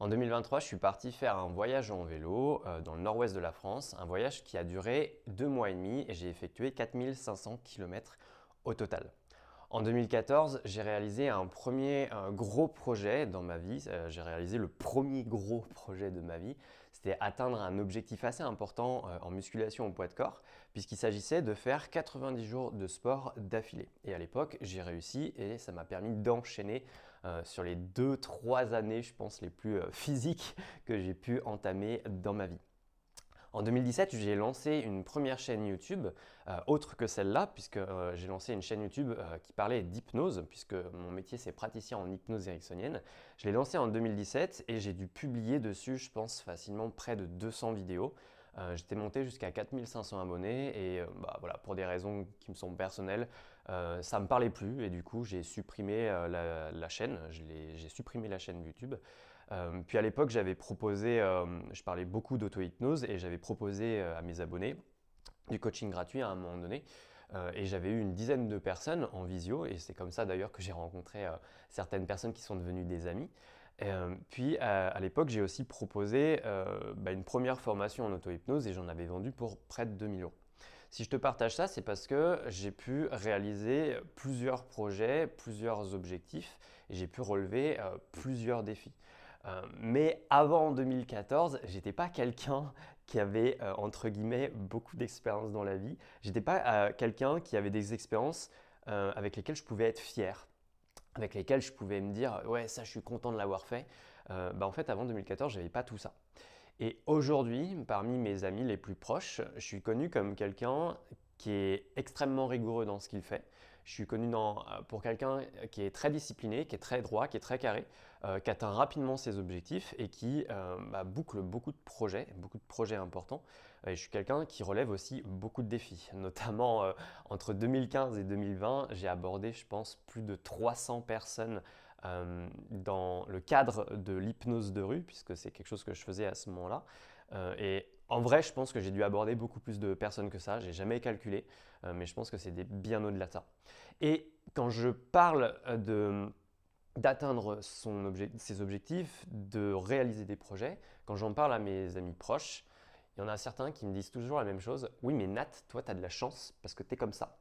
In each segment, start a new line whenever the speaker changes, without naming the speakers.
En 2023, je suis parti faire un voyage en vélo dans le nord-ouest de la France, un voyage qui a duré 2 mois et demi et j'ai effectué 4500 km au total. En 2014, j'ai réalisé un premier gros projet dans ma vie. J'ai réalisé le premier gros projet de ma vie. C'était atteindre un objectif assez important en musculation au poids de corps, puisqu'il s'agissait de faire 90 jours de sport d'affilée. Et à l'époque, j'ai réussi et ça m'a permis d'enchaîner sur les 2-3 années, je pense, les plus physiques que j'ai pu entamer dans ma vie. En 2017, j'ai lancé une première chaîne YouTube, autre que celle-là, puisque j'ai lancé une chaîne YouTube qui parlait d'hypnose, puisque mon métier c'est praticien en hypnose ericksonienne. Je l'ai lancé en 2017 et j'ai dû publier dessus, je pense, facilement près de 200 vidéos. J'étais monté jusqu'à 4500 abonnés et voilà, pour des raisons qui me sont personnelles, ça ne me parlait plus et du coup j'ai supprimé la chaîne, j'ai supprimé la chaîne YouTube. Puis à l'époque, j'avais proposé, je parlais beaucoup d'auto-hypnose et j'avais proposé à mes abonnés du coaching gratuit à un moment donné. Et j'avais eu une dizaine de personnes en visio et c'est comme ça d'ailleurs que j'ai rencontré certaines personnes qui sont devenues des amis. Puis à l'époque, j'ai aussi proposé une première formation en auto-hypnose et j'en avais vendu pour près de 2000 euros. Si je te partage ça, c'est parce que j'ai pu réaliser plusieurs projets, plusieurs objectifs et j'ai pu relever plusieurs défis. Mais avant 2014, j'étais pas quelqu'un qui avait entre guillemets beaucoup d'expérience dans la vie. J'étais pas quelqu'un qui avait des expériences avec lesquelles je pouvais être fier, avec lesquelles je pouvais me dire ouais ça je suis content de l'avoir fait. En fait avant 2014 j'avais pas tout ça. Et aujourd'hui, parmi mes amis les plus proches, je suis connu comme quelqu'un qui est extrêmement rigoureux dans ce qu'il fait. Je suis connu pour quelqu'un qui est très discipliné, qui est très droit, qui est très carré, qui atteint rapidement ses objectifs et qui boucle beaucoup de projets importants. Et je suis quelqu'un qui relève aussi beaucoup de défis, notamment entre 2015 et 2020, j'ai abordé, je pense, plus de 300 personnes dans le cadre de l'hypnose de rue, puisque c'est quelque chose que je faisais à ce moment-là. Et en vrai, je pense que j'ai dû aborder beaucoup plus de personnes que ça. J'ai jamais calculé, mais je pense que c'est bien au-delà de ça. Et quand je parle d'atteindre ses objectifs, de réaliser des projets, quand j'en parle à mes amis proches, il y en a certains qui me disent toujours la même chose. Oui, mais Nat, toi, tu as de la chance parce que tu es comme ça.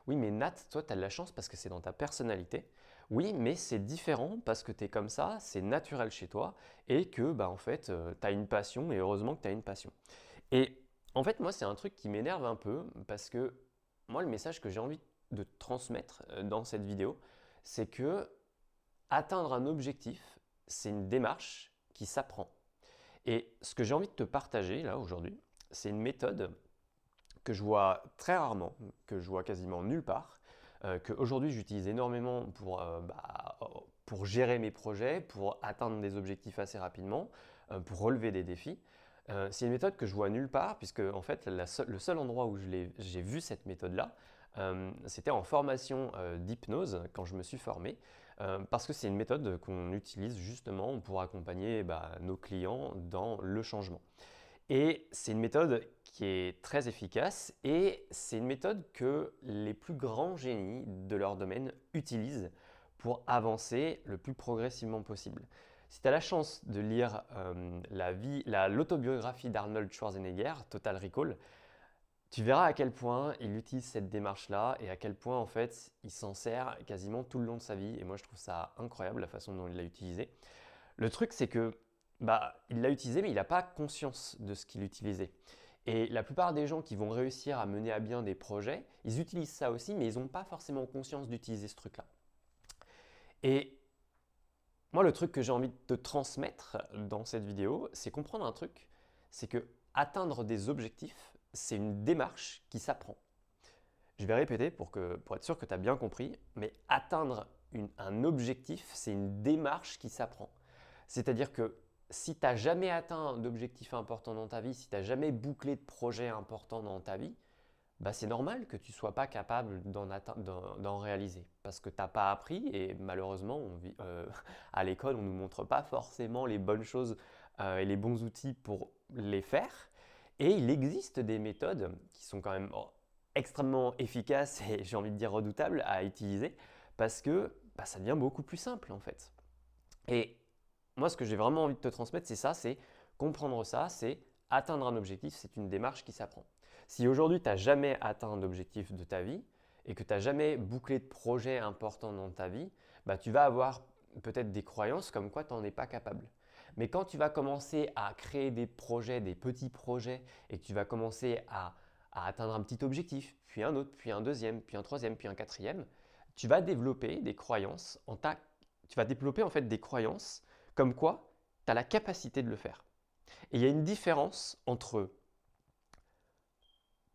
Oui, mais Nat, toi, tu as de la chance parce que c'est dans ta personnalité. Oui, mais c'est différent parce que tu es comme ça, c'est naturel chez toi et que, en fait, tu as une passion et heureusement que tu as une passion. Et en fait, moi, c'est un truc qui m'énerve un peu parce que moi, le message que j'ai envie de transmettre dans cette vidéo, c'est que atteindre un objectif, c'est une démarche qui s'apprend. Et ce que j'ai envie de te partager là aujourd'hui, c'est une méthode que je vois très rarement, que je vois quasiment nulle part, qu'aujourd'hui j'utilise énormément pour gérer mes projets, pour atteindre des objectifs assez rapidement, pour relever des défis. C'est une méthode que je vois nulle part, puisque en fait le seul endroit où j'ai vu cette méthode-là, c'était en formation d'hypnose quand je me suis formé, parce que c'est une méthode qu'on utilise justement pour accompagner nos clients dans le changement. Et c'est une méthode qui est très efficace et c'est une méthode que les plus grands génies de leur domaine utilisent pour avancer le plus progressivement possible. Si tu as la chance de lire l'autobiographie d'Arnold Schwarzenegger, Total Recall, tu verras à quel point il utilise cette démarche-là et à quel point en fait il s'en sert quasiment tout le long de sa vie. Et moi je trouve ça incroyable la façon dont il l'a utilisé. Le truc, c'est que il l'a utilisé, mais il n'a pas conscience de ce qu'il utilisait. Et la plupart des gens qui vont réussir à mener à bien des projets, ils utilisent ça aussi, mais ils n'ont pas forcément conscience d'utiliser ce truc-là. Et moi, le truc que j'ai envie de te transmettre dans cette vidéo, c'est comprendre un truc, c'est que atteindre des objectifs, c'est une démarche qui s'apprend. Je vais répéter pour être sûr que tu as bien compris, mais atteindre un objectif, c'est une démarche qui s'apprend. C'est-à-dire que si tu n'as jamais atteint d'objectif important dans ta vie, si tu n'as jamais bouclé de projet important dans ta vie, c'est normal que tu ne sois pas capable d'en réaliser. Parce que tu n'as pas appris et malheureusement, à l'école, on ne nous montre pas forcément les bonnes choses et les bons outils pour les faire. Et il existe des méthodes qui sont quand même extrêmement efficaces et j'ai envie de dire redoutables à utiliser parce que ça devient beaucoup plus simple en fait. Et Moi, ce que j'ai vraiment envie de te transmettre, c'est ça, c'est comprendre ça, c'est atteindre un objectif, c'est une démarche qui s'apprend. Si aujourd'hui, tu n'as jamais atteint un objectif de ta vie et que tu n'as jamais bouclé de projets importants dans ta vie, bah, tu vas avoir peut-être des croyances comme quoi tu n'en es pas capable. Mais quand tu vas commencer à créer des projets, des petits projets, et que tu vas commencer à atteindre un petit objectif, puis un autre, puis un deuxième, puis un troisième, puis un quatrième, tu vas développer des croyances tu vas développer en fait des croyances comme quoi tu as la capacité de le faire. Et il y a une différence entre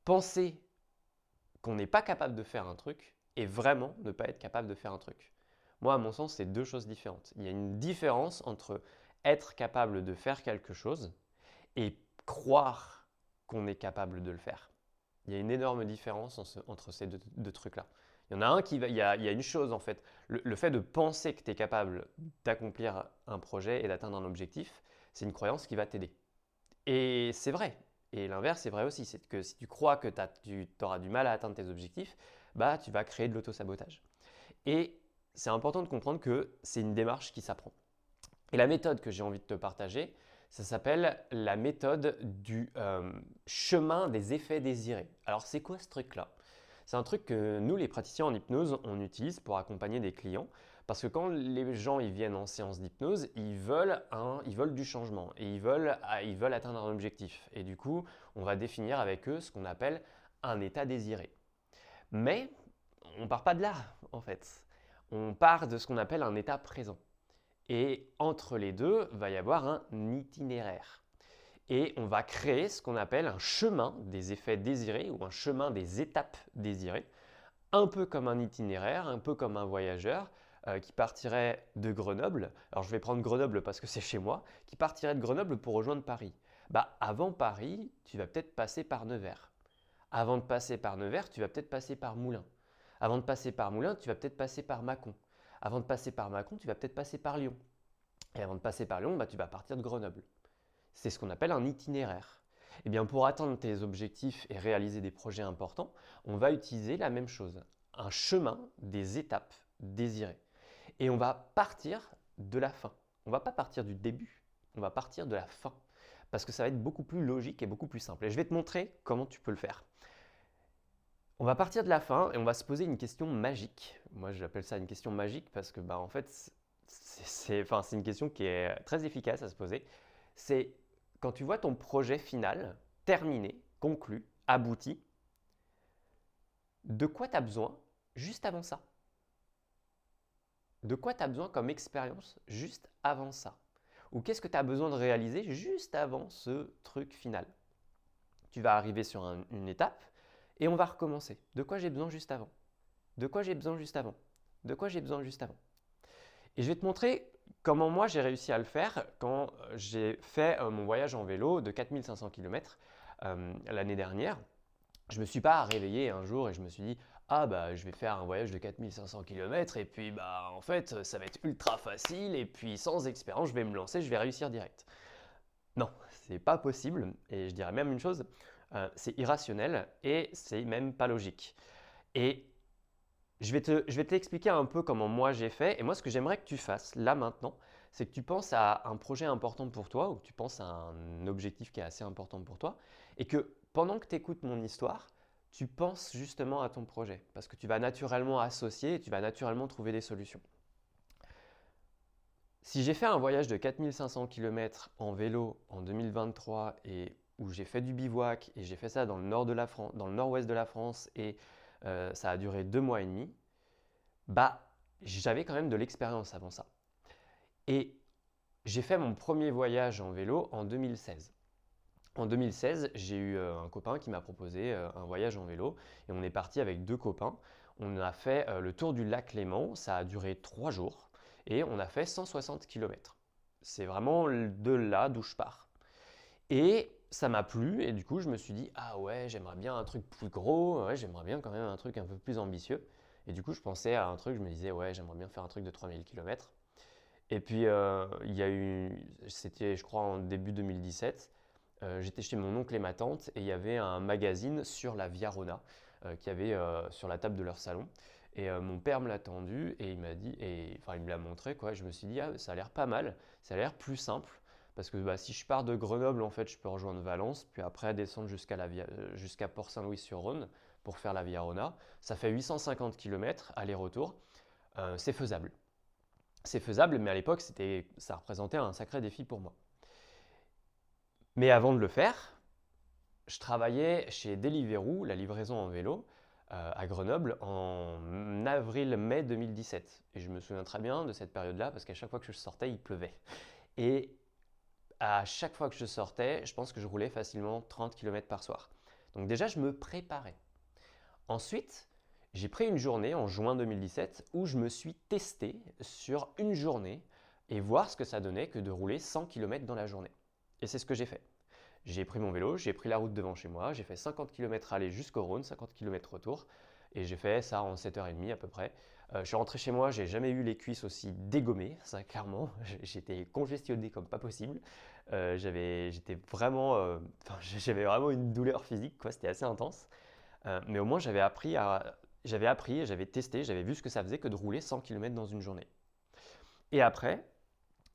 penser qu'on n'est pas capable de faire un truc et vraiment ne pas être capable de faire un truc. Moi, à mon sens, c'est deux choses différentes. Il y a une différence entre être capable de faire quelque chose et croire qu'on est capable de le faire. Il y a une énorme différence entre ces deux trucs-là. Il y en a un qui va, il y a une chose en fait, le fait de penser que tu es capable d'accomplir un projet et d'atteindre un objectif, c'est une croyance qui va t'aider. Et c'est vrai. Et l'inverse est vrai aussi, c'est que si tu crois que tu auras du mal à atteindre tes objectifs, bah tu vas créer de l'autosabotage. Et c'est important de comprendre que c'est une démarche qui s'apprend. Et la méthode que j'ai envie de te partager, ça s'appelle la méthode du chemin des effets désirés. Alors c'est quoi ce truc-là? C'est un truc que nous, les praticiens en hypnose, on utilise pour accompagner des clients. Parce que quand les gens ils viennent en séance d'hypnose, ils veulent du changement et ils veulent atteindre un objectif. Et du coup, on va définir avec eux ce qu'on appelle un état désiré. Mais on ne part pas de là, en fait. On part de ce qu'on appelle un état présent. Et entre les deux, va y avoir un itinéraire. Et on va créer ce qu'on appelle un chemin des effets désirés ou un chemin des étapes désirées, un peu comme un itinéraire, un peu comme un voyageur qui partirait de Grenoble. Alors je vais prendre Grenoble parce que c'est chez moi, qui partirait de Grenoble pour rejoindre Paris. Bah, avant Paris, tu vas peut-être passer par Nevers. Avant de passer par Nevers, tu vas peut-être passer par Moulins. Avant de passer par Moulins, tu vas peut-être passer par Mâcon. Avant de passer par Mâcon, tu vas peut-être passer par Lyon. Et avant de passer par Lyon, bah, tu vas partir de Grenoble. C'est ce qu'on appelle un itinéraire. Eh bien, pour atteindre tes objectifs et réaliser des projets importants, on va utiliser la même chose, un chemin des étapes désirées. Et on va partir de la fin. On ne va pas partir du début, on va partir de la fin. Parce que ça va être beaucoup plus logique et beaucoup plus simple. Et je vais te montrer comment tu peux le faire. On va partir de la fin et on va se poser une question magique. Moi, j'appelle ça une question magique parce que, en fait, c'est une question qui est très efficace à se poser. C'est quand tu vois ton projet final, terminé, conclu, abouti, de quoi tu as besoin juste avant ça? De quoi tu as besoin comme expérience juste avant ça? Ou qu'est-ce que tu as besoin de réaliser juste avant ce truc final? Tu vas arriver sur une étape et on va recommencer. De quoi j'ai besoin juste avant? De quoi j'ai besoin juste avant? De quoi j'ai besoin juste avant? Et je vais te montrer comment moi j'ai réussi à le faire quand j'ai fait mon voyage en vélo de 4500 km l'année dernière. Je ne me suis pas réveillé un jour et je me suis dit ah bah je vais faire un voyage de 4500 km et puis bah en fait ça va être ultra facile et puis sans expérience je vais me lancer, je vais réussir direct. Non, c'est pas possible et je dirais même une chose, c'est irrationnel et c'est même pas logique. Et je vais t'expliquer un peu comment moi j'ai fait. Et moi, ce que j'aimerais que tu fasses là maintenant, c'est que tu penses à un projet important pour toi ou que tu penses à un objectif qui est assez important pour toi et que pendant que tu écoutes mon histoire, tu penses justement à ton projet parce que tu vas naturellement associer et tu vas naturellement trouver des solutions. Si j'ai fait un voyage de 4500 km en vélo en 2023 et où j'ai fait du bivouac et j'ai fait ça dans le nord de la France, dans le nord-ouest de la France et ça a duré 2 mois et demi, bah j'avais quand même de l'expérience avant ça. Et j'ai fait mon premier voyage en vélo en 2016. En 2016, j'ai eu un copain qui m'a proposé un voyage en vélo et on est parti avec 2 copains. On a fait le tour du lac Léman, ça a duré 3 jours et on a fait 160 km. C'est vraiment de là d'où je pars. Et ça m'a plu et du coup je me suis dit ah ouais j'aimerais bien un truc plus gros, ouais, j'aimerais bien quand même un truc un peu plus ambitieux. Et du coup je pensais à un truc, je me disais ouais j'aimerais bien faire un truc de 3000 km. Et puis il y a eu, c'était je crois en début 2017, j'étais chez mon oncle et ma tante et il y avait un magazine sur la Via Rona qui avait sur la table de leur salon. Et mon père me l'a tendu et il m'a dit, enfin il me l'a montré quoi. Et je me suis dit, ah, ça a l'air pas mal, ça a l'air plus simple. Parce que bah, si je pars de Grenoble, en fait, je peux rejoindre Valence, puis après descendre jusqu'à Port-Saint-Louis-sur-Rhône pour faire la Via Rona. Ça fait 850 km aller-retour. C'est faisable. C'est faisable, mais à l'époque, ça représentait un sacré défi pour moi. Mais avant de le faire, je travaillais chez Deliveroo, la livraison en vélo, à Grenoble, en avril-mai 2017. Et je me souviens très bien de cette période-là, parce qu'à chaque fois que je sortais, il pleuvait. Et à chaque fois que je sortais, je pense que je roulais facilement 30 km par soir. Donc déjà, je me préparais. Ensuite, j'ai pris une journée en juin 2017 où je me suis testé sur une journée et voir ce que ça donnait que de rouler 100 km dans la journée. Et c'est ce que j'ai fait. J'ai pris mon vélo, j'ai pris la route devant chez moi, j'ai fait 50 km aller jusqu'au Rhône, 50 km retour, et j'ai fait ça en 7h30 à peu près. Je suis rentré chez moi, j'ai jamais eu les cuisses aussi dégommées, ça clairement, j'étais congestionné comme pas possible. J'étais vraiment, j'avais vraiment une douleur physique, quoi, c'était assez intense. Mais au moins j'avais testé, j'avais vu ce que ça faisait que de rouler 100 km dans une journée. Et après,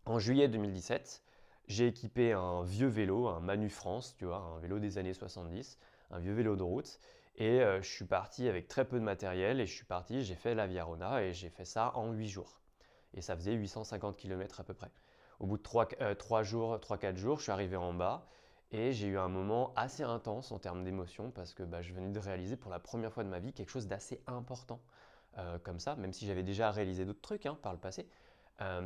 en juillet 2017, j'ai équipé un vieux vélo, un Manu France, tu vois, un vélo des années 70, un vieux vélo de route. Et je suis parti avec très peu de matériel et j'ai fait la Via Rona et j'ai fait ça en 8 jours. Et ça faisait 850 km à peu près. Au bout de 3 jours, 3-4 jours, je suis arrivé en bas et j'ai eu un moment assez intense en termes d'émotion parce que bah, je venais de réaliser pour la première fois de ma vie quelque chose d'assez important comme ça, même si j'avais déjà réalisé d'autres trucs par le passé.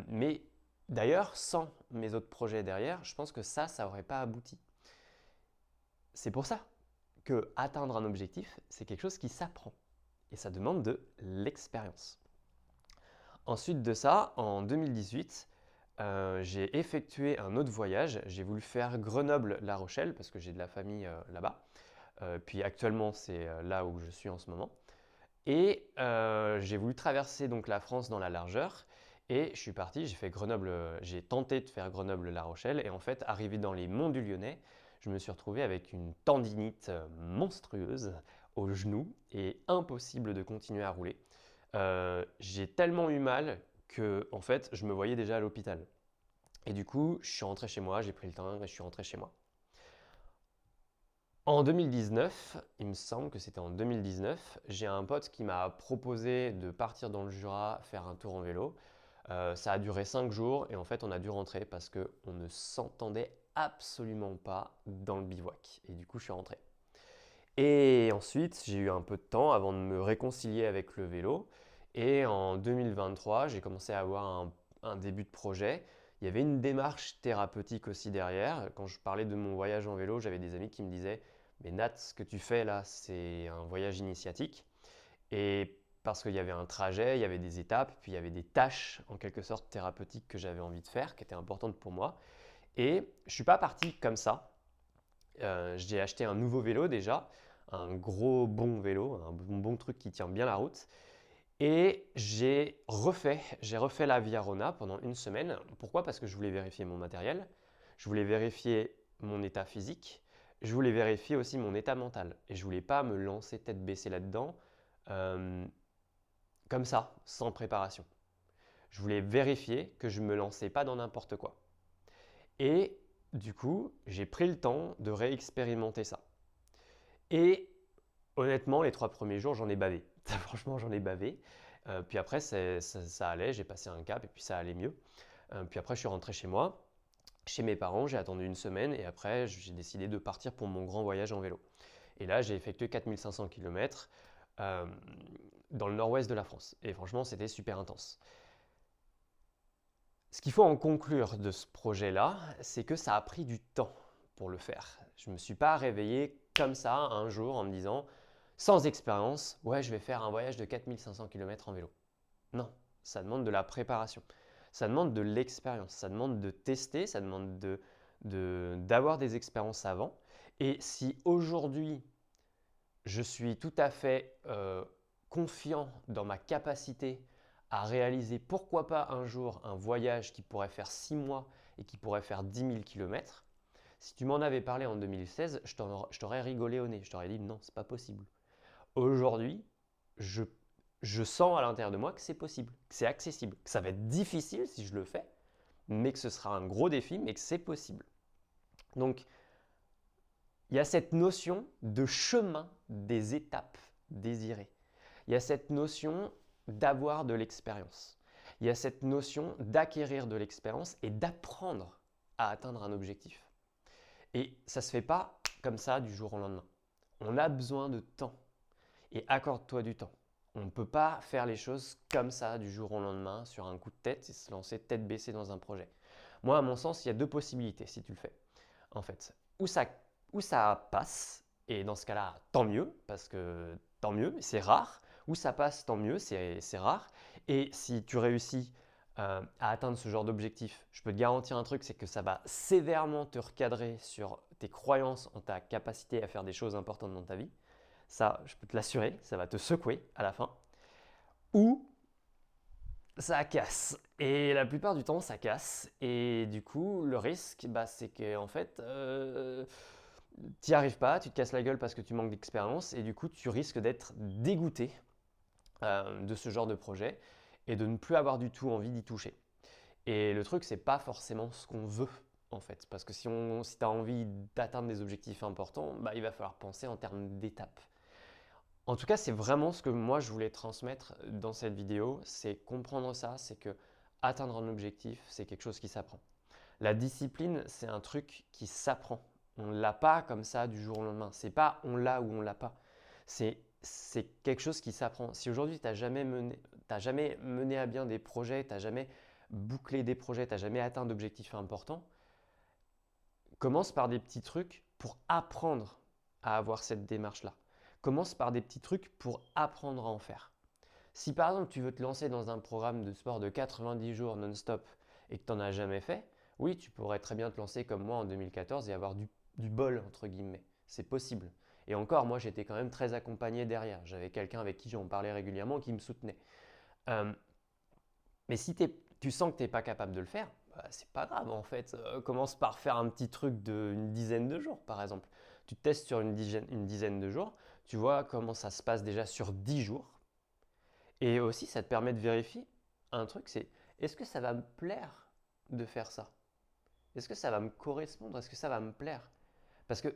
Mais d'ailleurs, sans mes autres projets derrière, je pense que ça n'aurait pas abouti. C'est pour ça que atteindre un objectif, c'est quelque chose qui s'apprend et ça demande de l'expérience. Ensuite de ça, en 2018, j'ai effectué un autre voyage. J'ai voulu faire Grenoble-La Rochelle parce que j'ai de la famille là-bas. Puis actuellement, c'est là où je suis en ce moment. Et j'ai voulu traverser donc la France dans la largeur. Et je suis parti, j'ai tenté de faire Grenoble-La Rochelle. Et en fait, arrivé dans les monts du Lyonnais, je me suis retrouvé avec une tendinite monstrueuse au genou et impossible de continuer à rouler. J'ai tellement eu mal que en fait, je me voyais déjà à l'hôpital. Et du coup, je suis rentré chez moi, j'ai pris le temps et je suis rentré chez moi. En 2019, il me semble que c'était en 2019, j'ai un pote qui m'a proposé de partir dans le Jura faire un tour en vélo. Ça a duré 5 jours et en fait on a dû rentrer parce qu'on ne s'entendait absolument pas dans le bivouac. Et du coup je suis rentré. Et ensuite j'ai eu un peu de temps avant de me réconcilier avec le vélo. Et en 2023 j'ai commencé à avoir un début de projet. Il y avait une démarche thérapeutique aussi derrière. Quand je parlais de mon voyage en vélo, j'avais des amis qui me disaient mais Nat, ce que tu fais là, c'est un voyage initiatique. Et parce qu'il y avait un trajet, il y avait des étapes, puis il y avait des tâches en quelque sorte thérapeutiques que j'avais envie de faire, qui étaient importantes pour moi. Et je ne suis pas parti comme ça. J'ai acheté un nouveau vélo déjà, un gros bon vélo, un bon truc qui tient bien la route. Et j'ai refait la Via Rona pendant une semaine. Pourquoi? Parce que je voulais vérifier mon matériel, je voulais vérifier mon état physique, je voulais vérifier aussi mon état mental. Et je voulais pas me lancer tête baissée là-dedans, euh, comme ça, sans préparation. Je voulais vérifier que je ne me lançais pas dans n'importe quoi. Et du coup, j'ai pris le temps de réexpérimenter ça. Et honnêtement, les 3 premiers jours, j'en ai bavé. Franchement, j'en ai bavé. Puis après, ça allait, j'ai passé un cap et puis ça allait mieux. Puis après, je suis rentré chez moi, chez mes parents, j'ai attendu une semaine et après, j'ai décidé de partir pour mon grand voyage en vélo. Et là, j'ai effectué 4500 km dans le nord-ouest de la France. Et franchement, c'était super intense. Ce qu'il faut en conclure de ce projet-là, c'est que ça a pris du temps pour le faire. Je ne me suis pas réveillé comme ça un jour en me disant, sans expérience, ouais, je vais faire un voyage de 4500 km en vélo. Non, ça demande de la préparation. Ça demande de l'expérience. Ça demande de tester, ça demande d'avoir des expériences avant. Et si aujourd'hui, je suis tout à fait confiant dans ma capacité à réaliser, pourquoi pas un jour, un voyage qui pourrait faire 6 mois et qui pourrait faire 10 000 km, si tu m'en avais parlé en 2016, je t'aurais rigolé au nez. Je t'aurais dit non, c'est pas possible. Aujourd'hui, je, je sens à l'intérieur de moi que c'est possible, que c'est accessible, que ça va être difficile si je le fais, mais que ce sera un gros défi, mais que c'est possible. Donc, il y a cette notion de chemin des étapes désirées. Il y a cette notion d'avoir de l'expérience. Il y a cette notion d'acquérir de l'expérience et d'apprendre à atteindre un objectif. Et ça ne se fait pas comme ça du jour au lendemain. On a besoin de temps. Et accorde-toi du temps. On ne peut pas faire les choses comme ça du jour au lendemain sur un coup de tête et se lancer tête baissée dans un projet. Moi, à mon sens, il y a deux possibilités si tu le fais. En fait, où ça passe, et dans ce cas-là, tant mieux, parce que tant mieux, c'est rare. Où ça passe, tant mieux, c'est rare. Et si tu réussis à atteindre ce genre d'objectif, je peux te garantir un truc, c'est que ça va sévèrement te recadrer sur tes croyances en ta capacité à faire des choses importantes dans ta vie. Ça, je peux te l'assurer, ça va te secouer à la fin. Ou ça casse. Et la plupart du temps, ça casse. Et du coup, le risque, c'est que en fait, tu n'y arrives pas, tu te casses la gueule parce que tu manques d'expérience. Et du coup, tu risques d'être dégoûté de ce genre de projet et de ne plus avoir du tout envie d'y toucher. Et le truc, c'est pas forcément ce qu'on veut en fait. Parce que si tu as envie d'atteindre des objectifs importants, il va falloir penser en termes d'étapes. En tout cas, c'est vraiment ce que moi je voulais transmettre dans cette vidéo, c'est comprendre ça, c'est que atteindre un objectif, c'est quelque chose qui s'apprend. La discipline, c'est un truc qui s'apprend. On ne l'a pas comme ça du jour au lendemain. C'est pas on l'a ou on l'a pas. C'est quelque chose qui s'apprend. Si aujourd'hui tu n'as jamais mené à bien des projets, tu n'as jamais bouclé des projets, tu n'as jamais atteint d'objectifs importants, commence par des petits trucs pour apprendre à avoir cette démarche-là. Commence par des petits trucs pour apprendre à en faire. Si par exemple tu veux te lancer dans un programme de sport de 90 jours non-stop et que tu n'en as jamais fait, oui, tu pourrais très bien te lancer comme moi en 2014 et avoir du bol, entre guillemets. C'est possible. Et encore, moi j'étais quand même très accompagné derrière. J'avais quelqu'un avec qui j'en parlais régulièrement qui me soutenait. Mais si tu sens que tu n'es pas capable de le faire, c'est pas grave en fait. Commence par faire un petit truc d'une dizaine de jours par exemple. Tu testes sur une dizaine de jours, tu vois comment ça se passe déjà sur 10 jours. Et aussi, ça te permet de vérifier un truc, c'est est-ce que ça va me plaire de faire ça? Est-ce que ça va me correspondre? Est-ce que ça va me plaire? Parce que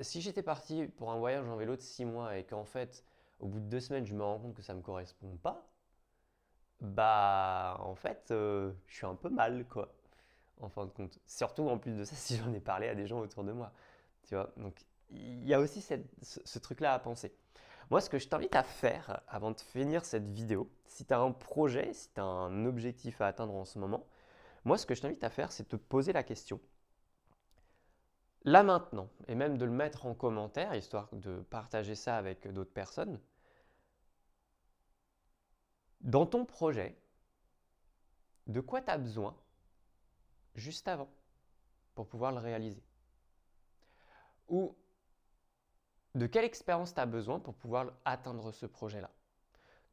si j'étais parti pour un voyage en vélo de 6 mois et qu'en fait, au bout de 2 semaines, je me rends compte que ça ne me correspond pas, en fait, je suis un peu mal, quoi, en fin de compte. Surtout en plus de ça, si j'en ai parlé à des gens autour de moi, tu vois. Donc, il y a aussi ce truc-là à penser. Moi, ce que je t'invite à faire avant de finir cette vidéo, si tu as un projet, si tu as un objectif à atteindre en ce moment, moi, ce que je t'invite à faire, c'est de te poser la question, là maintenant, et même de le mettre en commentaire, histoire de partager ça avec d'autres personnes. Dans ton projet, de quoi tu as besoin juste avant pour pouvoir le réaliser? Ou de quelle expérience tu as besoin pour pouvoir atteindre ce projet-là?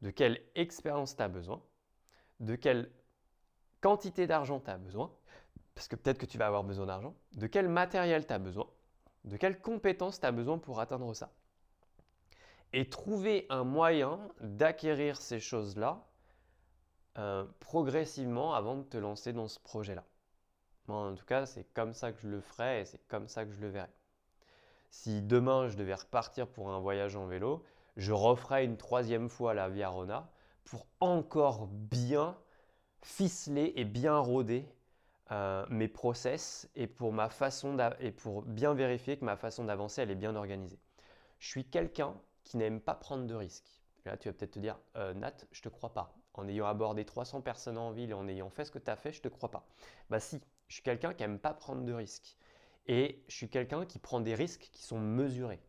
De quelle expérience tu as besoin? De quelle quantité d'argent tu as besoin? Parce que peut-être que tu vas avoir besoin d'argent. De quel matériel tu as besoin? De quelles compétences tu as besoin pour atteindre ça? Et trouver un moyen d'acquérir ces choses-là progressivement avant de te lancer dans ce projet-là. Moi, en tout cas, c'est comme ça que je le ferai et c'est comme ça que je le verrai. Si demain je devais repartir pour un voyage en vélo, je referai une troisième fois la Via Rona pour encore bien ficeler et bien roder mes process et pour bien vérifier que ma façon d'avancer elle est bien organisée. Je suis quelqu'un qui n'aime pas prendre de risques. Là, tu vas peut-être te dire, Nat, je te crois pas. En ayant abordé 300 personnes en ville et en ayant fait ce que tu as fait, je te crois pas. Bah si, je suis quelqu'un qui n'aime pas prendre de risques. Et je suis quelqu'un qui prend des risques qui sont mesurés.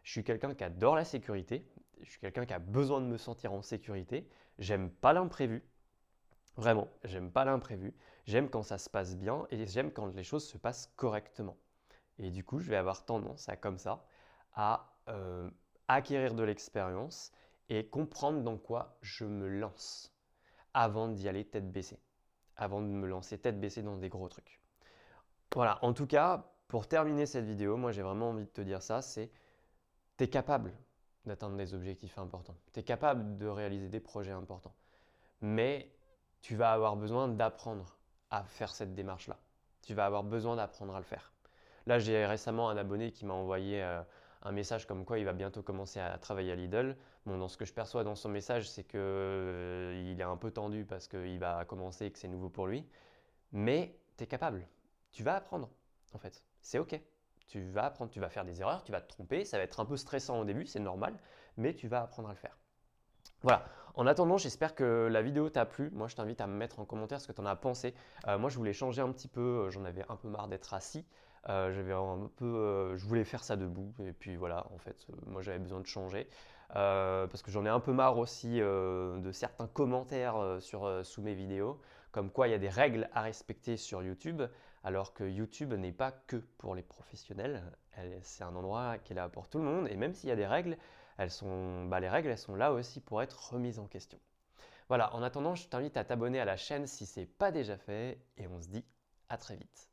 Je suis quelqu'un qui adore la sécurité. Je suis quelqu'un qui a besoin de me sentir en sécurité. J'aime pas l'imprévu. Vraiment, j'aime pas l'imprévu. J'aime quand ça se passe bien et j'aime quand les choses se passent correctement. Et du coup, je vais avoir tendance comme ça, à acquérir de l'expérience et comprendre dans quoi je me lance avant d'y aller tête baissée, avant de me lancer tête baissée dans des gros trucs. Voilà, en tout cas, pour terminer cette vidéo, moi j'ai vraiment envie de te dire ça, c'est tu es capable d'atteindre des objectifs importants. Tu es capable de réaliser des projets importants. Mais tu vas avoir besoin d'apprendre à faire cette démarche-là. Tu vas avoir besoin d'apprendre à le faire. Là, j'ai récemment un abonné qui m'a envoyé un message comme quoi il va bientôt commencer à travailler à Lidl. Bon, dans ce que je perçois dans son message, c'est qu'il est un peu tendu parce qu'il va commencer et que c'est nouveau pour lui. Mais tu es capable. Tu vas apprendre, en fait. C'est OK. Tu vas apprendre, tu vas faire des erreurs, tu vas te tromper. Ça va être un peu stressant au début, c'est normal, mais tu vas apprendre à le faire. Voilà. En attendant, j'espère que la vidéo t'a plu. Moi, je t'invite à me mettre en commentaire ce que tu en as pensé. Moi, je voulais changer un petit peu. J'en avais un peu marre d'être assis. Je voulais faire ça debout. Et puis voilà, en fait, moi, j'avais besoin de changer. Parce que j'en ai un peu marre aussi de certains commentaires sous mes vidéos. Comme quoi, il y a des règles à respecter sur YouTube. Alors que YouTube n'est pas que pour les professionnels. C'est un endroit qui est là pour tout le monde. Et même s'il y a des règles, les règles, elles sont là aussi pour être remises en question. Voilà, en attendant, je t'invite à t'abonner à la chaîne si ce n'est pas déjà fait et on se dit à très vite.